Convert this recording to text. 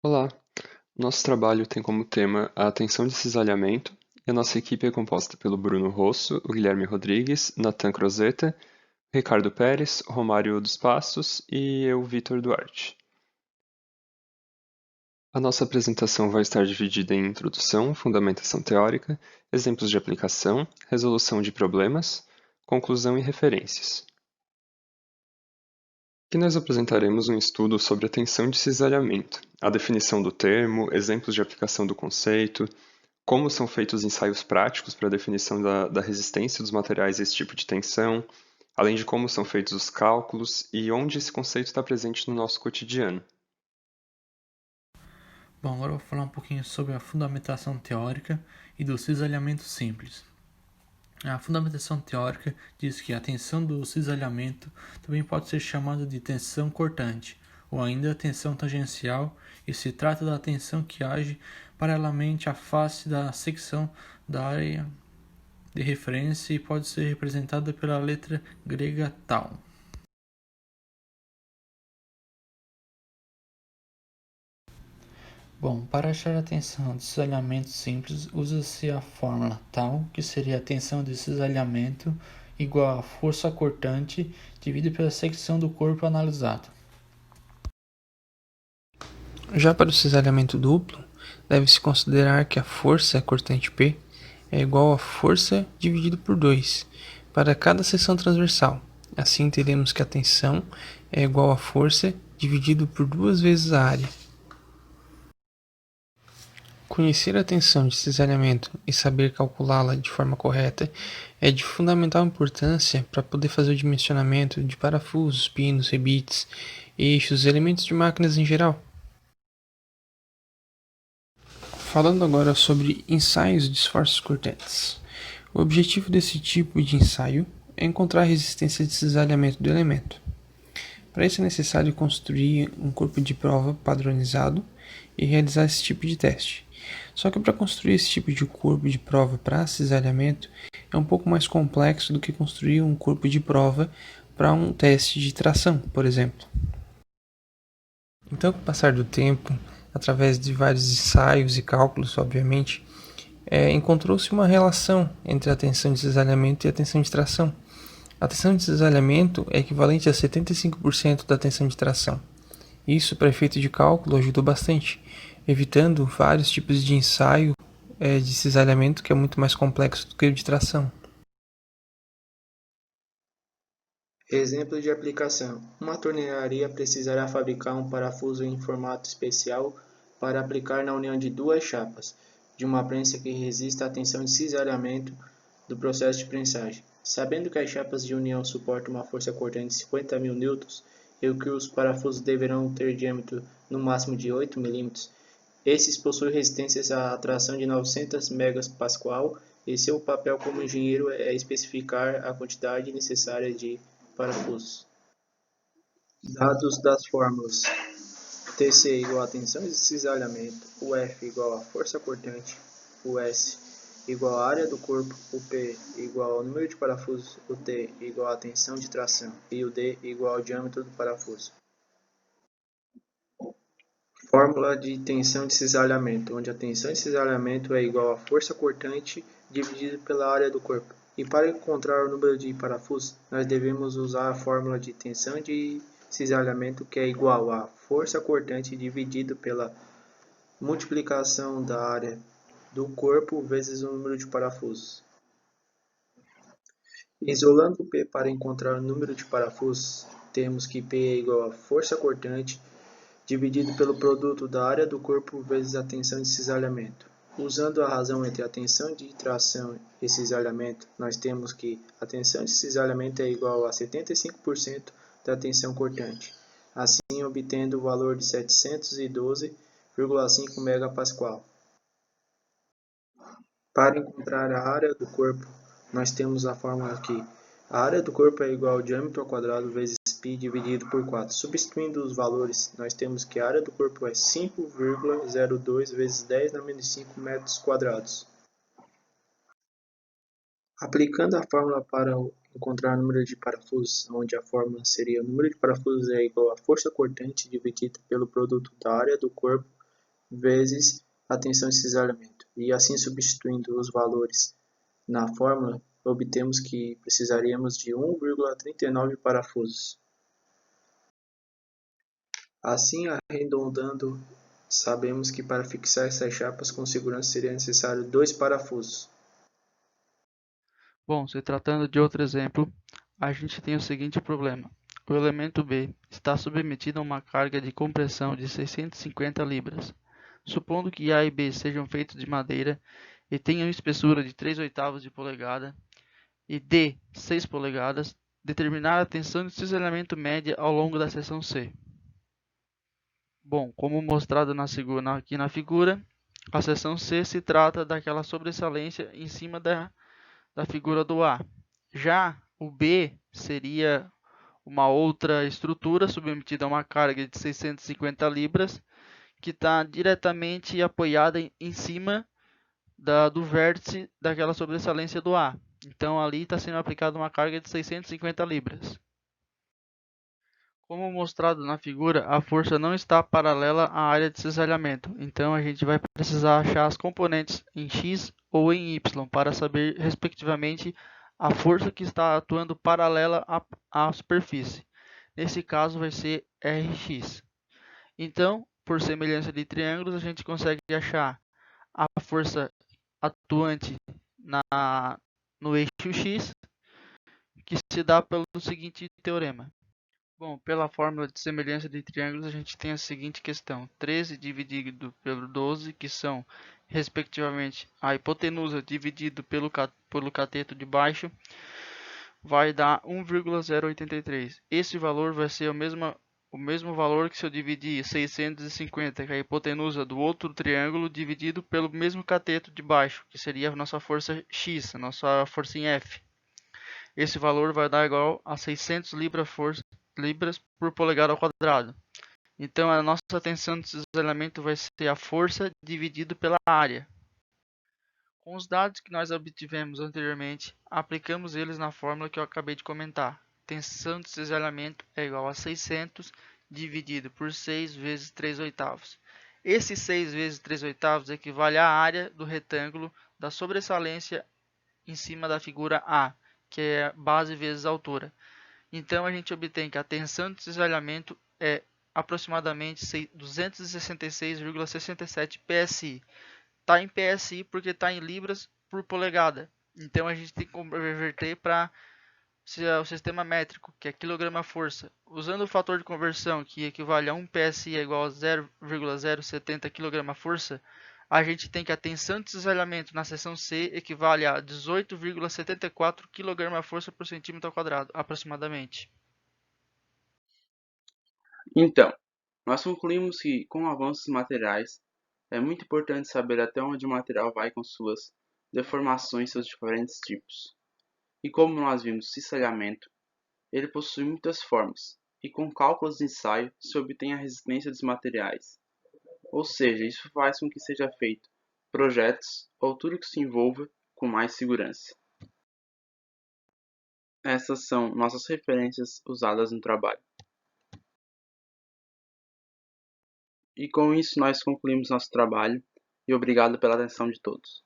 Olá, nosso trabalho tem como tema a tensão de cisalhamento e a nossa equipe é composta pelo Bruno Rosso, o Guilherme Rodrigues, Nathan Crozeta, Ricardo Pérez, Romário dos Passos e eu, Vitor Duarte. A nossa apresentação vai estar dividida em introdução, fundamentação teórica, exemplos de aplicação, resolução de problemas, conclusão e referências. Aqui nós apresentaremos um estudo sobre a tensão de cisalhamento, a definição do termo, exemplos de aplicação do conceito, como são feitos ensaios práticos para a definição da resistência dos materiais a esse tipo de tensão, além de como são feitos os cálculos e onde esse conceito está presente no nosso cotidiano. Bom, agora eu vou falar um pouquinho sobre a fundamentação teórica e do cisalhamento simples. A fundamentação teórica diz que a tensão do cisalhamento também pode ser chamada de tensão cortante, ou ainda tensão tangencial, e se trata da tensão que age paralelamente à face da secção da área de referência e pode ser representada pela letra grega tau. Bom, para achar a tensão de cisalhamento simples, usa-se a fórmula tau, que seria a tensão de cisalhamento igual a força cortante dividida pela secção do corpo analisado. Já para o cisalhamento duplo, deve-se considerar que a força cortante P é igual a força dividido por 2 para cada seção transversal. Assim, teremos que a tensão é igual a força dividido por 2 vezes a área. Conhecer a tensão de cisalhamento e saber calculá-la de forma correta é de fundamental importância para poder fazer o dimensionamento de parafusos, pinos, rebites, eixos e elementos de máquinas em geral. Falando agora sobre ensaios de esforços cortantes. O objetivo desse tipo de ensaio é encontrar a resistência de cisalhamento do elemento. Para isso é necessário construir um corpo de prova padronizado e realizar esse tipo de teste. Só que para construir esse tipo de corpo de prova para cisalhamento é um pouco mais complexo do que construir um corpo de prova para um teste de tração, por exemplo. Então, com o passar do tempo, através de vários ensaios e cálculos, obviamente, encontrou-se uma relação entre a tensão de cisalhamento e a tensão de tração. A tensão de cisalhamento é equivalente a 75% da tensão de tração. Isso, para efeito de cálculo, ajudou bastante, evitando vários tipos de ensaio de cisalhamento que é muito mais complexo do que o de tração. Exemplo de aplicação: uma torneiraria precisará fabricar um parafuso em formato especial para aplicar na união de duas chapas, de uma prensa que resista à tensão de cisalhamento do processo de prensagem. Sabendo que as chapas de união suportam uma força cortante de 50.000 newtons e que os parafusos deverão ter diâmetro no máximo de 8 mm, esses possuem resistências à atração de 900 MPa e seu papel como engenheiro é especificar a quantidade necessária de parafusos. Dados das fórmulas: Tc igual a tensão de cisalhamento, o F igual a força cortante, o S igual à área do corpo, o P igual ao número de parafusos, o T igual à tensão de tração e o D igual ao diâmetro do parafuso. Fórmula de tensão de cisalhamento, onde a tensão de cisalhamento é igual à força cortante dividido pela área do corpo. E para encontrar o número de parafusos, nós devemos usar a fórmula de tensão de cisalhamento, que é igual à força cortante dividido pela multiplicação da área do corpo vezes o número de parafusos. Isolando P para encontrar o número de parafusos, temos que P é igual à força cortante dividido pelo produto da área do corpo vezes a tensão de cisalhamento. Usando a razão entre a tensão de tração e cisalhamento, nós temos que a tensão de cisalhamento é igual a 75% da tensão cortante, assim obtendo o valor de 712,5 MPa. Para encontrar a área do corpo, nós temos a fórmula que a área do corpo é igual ao diâmetro ao quadrado vezes π dividido por 4. Substituindo os valores, nós temos que a área do corpo é 5,02 vezes 10 na menos 5 metros quadrados. Aplicando a fórmula para encontrar o número de parafusos, onde a fórmula seria o número de parafusos é igual à força cortante dividida pelo produto da área do corpo vezes a tensão de cisalhamento. E assim, substituindo os valores na fórmula, obtemos que precisaríamos de 1,39 parafusos. Assim, arredondando, sabemos que para fixar essas chapas com segurança seria necessário 2 parafusos. Bom, se tratando de outro exemplo, a gente tem o seguinte problema. O elemento B está submetido a uma carga de compressão de 650 libras. Supondo que A e B sejam feitos de madeira e tenham espessura de 3/8 de polegada e D 6 polegadas, determinar a tensão de cisalhamento média ao longo da seção C. Bom, como mostrado aqui na figura, a seção C se trata daquela sobressalência em cima da figura do A. Já o B seria uma outra estrutura submetida a uma carga de 650 libras, que está diretamente apoiada em cima do vértice daquela sobressalência do A. Então ali está sendo aplicada uma carga de 650 libras. Como mostrado na figura, a força não está paralela à área de cisalhamento, então a gente vai precisar achar as componentes em x ou em y para saber, respectivamente, a força que está atuando paralela à superfície. Nesse caso vai ser Rx. Então, por semelhança de triângulos, a gente consegue achar a força atuante no eixo x, que se dá pelo seguinte teorema. Bom, pela fórmula de semelhança de triângulos, a gente tem a seguinte questão. 13 dividido pelo 12, que são, respectivamente, a hipotenusa dividido pelo cateto de baixo, vai dar 1,083. Esse valor vai ser o mesmo valor que se eu dividir 650, que é a hipotenusa do outro triângulo, dividido pelo mesmo cateto de baixo, que seria a nossa força X, a nossa força em F. Esse valor vai dar igual a 600 libras por polegada ao quadrado. Então, a nossa tensão de cisalhamento vai ser a força dividido pela área. Com os dados que nós obtivemos anteriormente, aplicamos eles na fórmula que eu acabei de comentar. Tensão de cisalhamento é igual a 600 dividido por 6 vezes 3/8. Esse 6 vezes 3/8 equivale à área do retângulo da sobressalência em cima da figura A, que é base vezes altura. Então, a gente obtém que a tensão de cisalhamento é aproximadamente 266,67 PSI. Está em PSI porque está em libras por polegada. Então, a gente tem que converter para o sistema métrico, que é quilograma-força. Usando o fator de conversão, que equivale a 1 PSI é igual a 0,070 kgforça, a gente tem que a tensão de cisalhamento na seção C equivale a 18,74 kgforça por centímetro ao quadrado, aproximadamente. Então, nós concluímos que, com avanços materiais, é muito importante saber até onde o material vai com suas deformações e seus diferentes tipos. E como nós vimos cisalhamento, ele possui muitas formas, e com cálculos de ensaio se obtém a resistência dos materiais. Ou seja, isso faz com que seja feito projetos ou tudo que se envolva com mais segurança. Essas são nossas referências usadas no trabalho. E com isso nós concluímos nosso trabalho e obrigado pela atenção de todos.